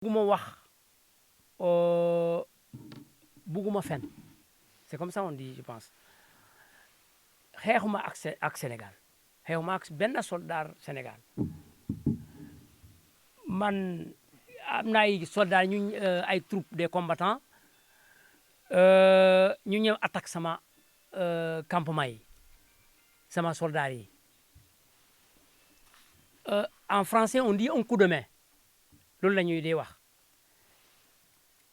bugguma wax bugguma fen c'est comme ça on dit je pense xeexuma ak Sénégal xeexuma ak benn soldat Sénégal man am na ay soldats ñu ay troupes des combattants ñu ñëw attaque sama campement yi sama soldats yi en français on dit un coup de main loolu la ñuy di wax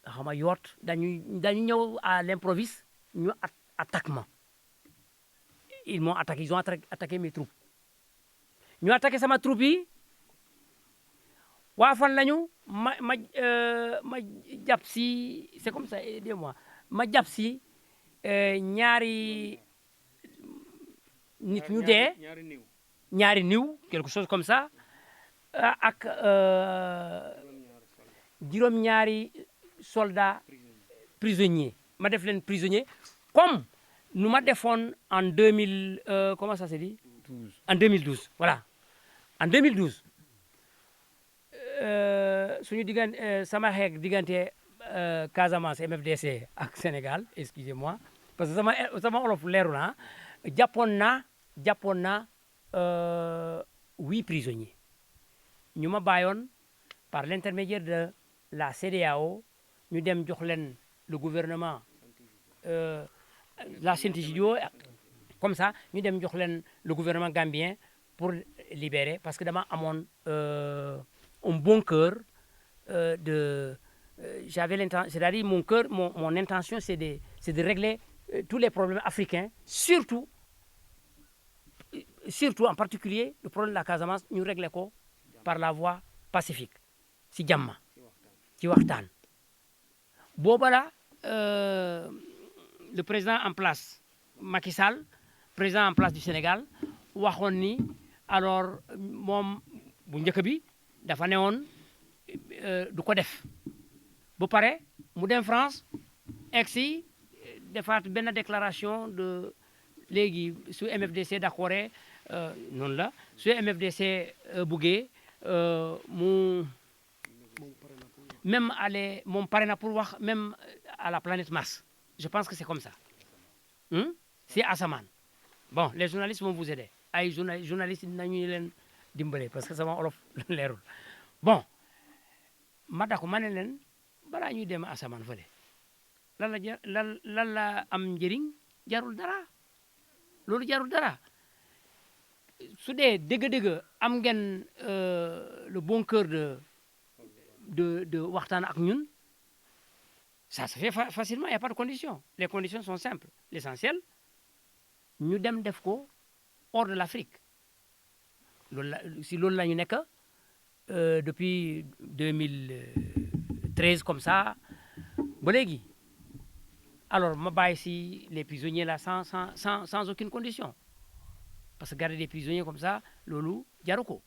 xama yoot dañu ñëw à l'improviste ñu attaque ma ils m'ont attaqué ils ont attaqué mes troupes ñu attaqué sama troupe yi waa fan lañu ma jàpp si c'est comme ça aidez-moi ma jàpp si ñaari nit ñu dee ñaari niw quelque chose comme ça ak juróom-ñaari soldats prisonniers ma def leen prisonnier comme nu ma defoon en 2000 comment ça se dit en 2012 voilà en 2012 suñu diggante sama xeex diggante Casamance MFDC ak Sénégal excusez-moi parce que sama olof leeru na jàppoon naa 8 prisonniers ñu ma bàyyoon par l'intermédiaire de la CEDEAO ñu dem jox leen le gouvernement la CENTIGIO comme ça ñu dem jox leen le gouvernement gambien pour libérer parce que dama amoon un bon cœur j'avais l'intention c'est-à-dire mon intention c'est de régler tous les problèmes africains surtout en particulier le problème de la Casamance ñu régler ko par la voie pacifique si jàmm ci waxtaan booba la le président en place Macky Sall président en place du Sénégal waxoon ni alors moom bu njëkk bi dafa newoon du ko def ba pare mu dem France egsi defaat benn déclaration de léegi su MFDC d'accord noonu la su MFDC buggee mu même aller moom pare na pour wax même à la planète Mars je pense que c'est comme ça c'est asamaan bon les journalistes vont vous aider ay journalistes nañu leen dimbale parce que sama olof leerul bon ma dako ma ne leen balaa ñuy dem asamaan fële lan la am njëriñ jarul dara loolu jarul dara su dee dëgg-dëgg am ngeen le bon cœur de waxtaan ak ñun ça se fait facilement il y a pas de condition les conditions sont simples l'essentiel ñu dem def ko hors de l'Afrique loolu la ñu nekk depuis 2013 comme ça ba léegi alors ma bàyyi si les prisonniers là sans aucune condition parce que garder des prisonniers comme ça loolu jaru ko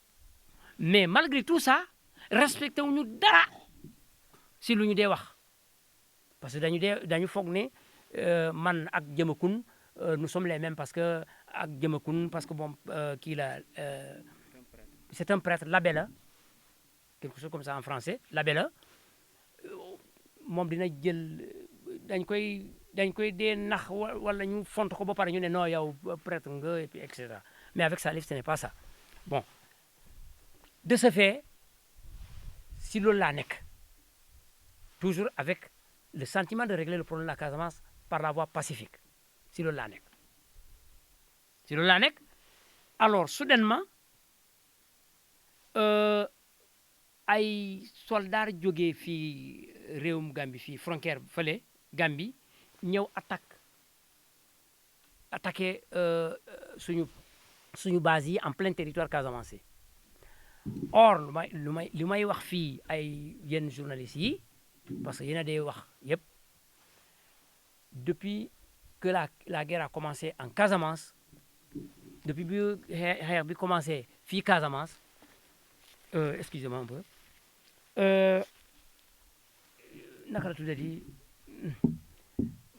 mais malgré tout ça respecté wuñu dara si lu ñu dee wax parce que dañu foog ne man ak Jëmakun nous sommes les mêmes parce que ak Jëmakun parce que bon kii la c'est un prêtre l'abbé la quelque chose comme ça en français l'abbé la moom dina jël dañ koy dee nax wala ñu font ko ba pare ñu ne non yow prêtre nga et puis et cetera mais avec Salif ce n'est pas ça bon de ce fait si loolu laa nekk toujours avec le sentiment de régler le problème de la Casamance par la voie pacifique si loolu laa nekk alors soudainement ay soldats jógee fii réewum Gambie fii frontière fële Gambie ñëw attaqué suñu base yi en plein territoire casamançais or lu may wax fii ay yenn journalistes yi parce que yéen a day wax yëpp depuis que la guerre a commencé en Casamance depuis bi xeex bi commencé fii Casamance excusez-moi un peu naka la tuddati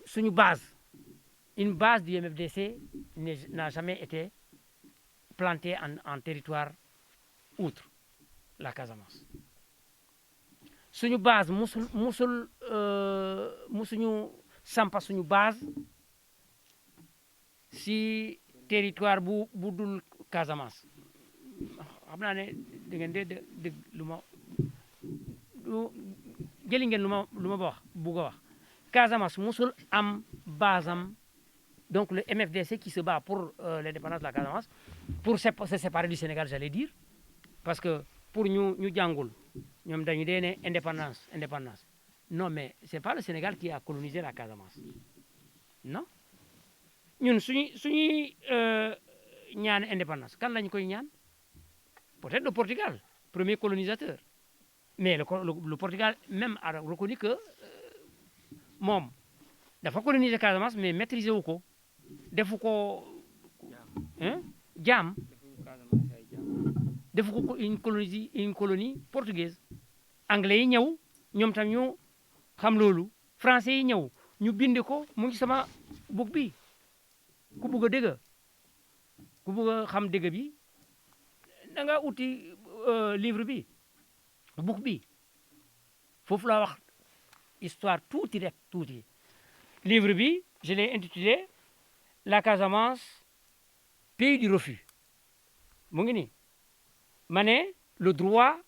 suñu une base du MFDC n'a jamais été plantée en territoire outre la Casamance suñu base musuñu sampa suñu base si territoire bu dul Casamance xam naa ne da ngeen dégg lu ma jëli ngeen lu ma ba wax bugg a wax Casamance musul am base am donc le MFDC qui se bat pour l'indépendance de la Casamance pour se séparer du Sénégal j'allais dire parce que pour ñu jàngul ñoom dañu dee ne indépendance non mais c'est pas le Sénégal qui a colonisé la Casamance non ñun suñuy ñaan indépendance kan lañu koy ñaan peut-être le Portugal premier colonisateur mais le Portugal même a reconnu que moom dafa coloniser Casamance mais maîtriser wu ko defu ko jaam defu ko une colonie portugaise anglais yi ñëw ñoom tam ñu xam loolu français yi ñëw ñu bind ko mu ngi sama book bi ku bugg a dégg ku bugg a xam dégg bi da nga uti livre bi book bi foofu laa wax histoire tuuti rek tuuti livre bi je l'ai intitulé La Casamance pays du refus mu ngi nii ma ne le droit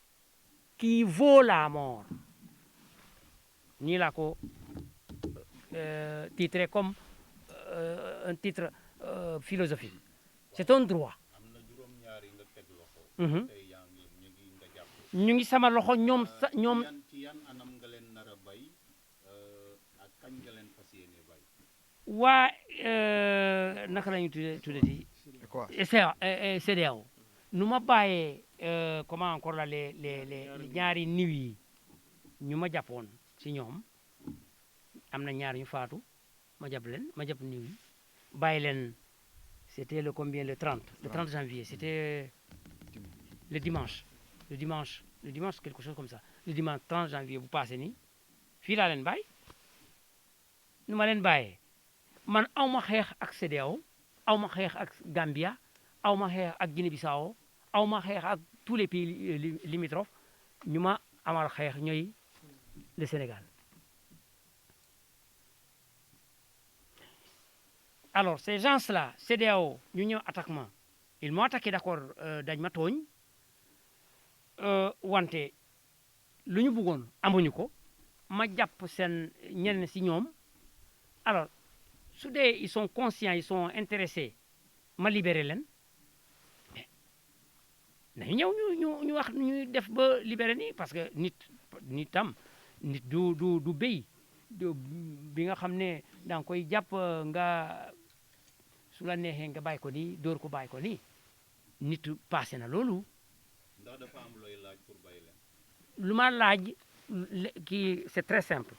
qui vaut la mort nii laa ko titré comme un titre philosophique c'est un droit ñu ngi sama loxo ñoom waa naka la ñu tuddee CEDEAO nu ma bàyyee comment encore là les ñaari niw yi ñu ma jàppoon si ñoom am na ñaar ñu faatu ma jàpp niw yi bàyyi leen c'était le combien le 30 janvier c'était le dimanche quelque chose comme ça le dimanche 30 janvier bu passé nii fii laa leen bàyyi nu ma leen bàyyee man aw ma xeex ak CEDEAO aw ma xeex ak Gambia aw ma xeex ak Guinée-Bissau aw ma xeex ak tous les pays limitrophes ñu ma amal xeex ñooy le Sénégal alors ces gens-là CEDEAO ñu ñëw attaquement ils m'ont attaqué d'accord dañ ma tooñ wante lu ñu bëggoon amuñu ko ma jàpp seen ñenn si ñoom alors su dee ils sont conscients ils sont intéressés ma libéré leen nañu ñëw ñu wax ñu def ba libéré nii parce que nit du béy bi nga xam ne da nga koy jàpp nga su la neexee nga bàyyi ko nii dóor ko bàyyi ko nii nit passé na loolu. ndax dafa am looy laaj pour bàyyi leen. lu ma laaj kii c'est très simple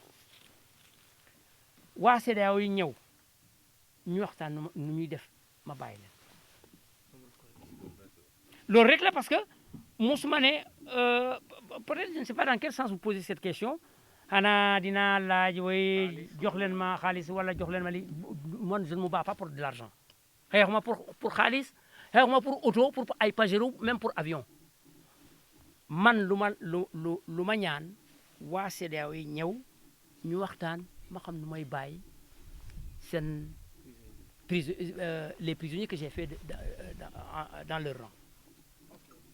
waa CEDEAO yi ñëw ñu waxtaan nu ñuy def ma bàyyi leen loolu rek la parce que mosuma ne peut-être je ne sais pas dans quel sens vous posez cette question xanaa dinaa laaj way jox leen ma xaalis wala jox leen ma li man je ne me bats pas pour de l'argent xeexuma pour xaalis xeexuma pour auto pour ay Pajero même pour avion man lu ma ñaan waa CEDEAO yi ñëw ñu waxtaan ma xam nu may bàyyi seen les prisonniers que j'ai fait dans leur rang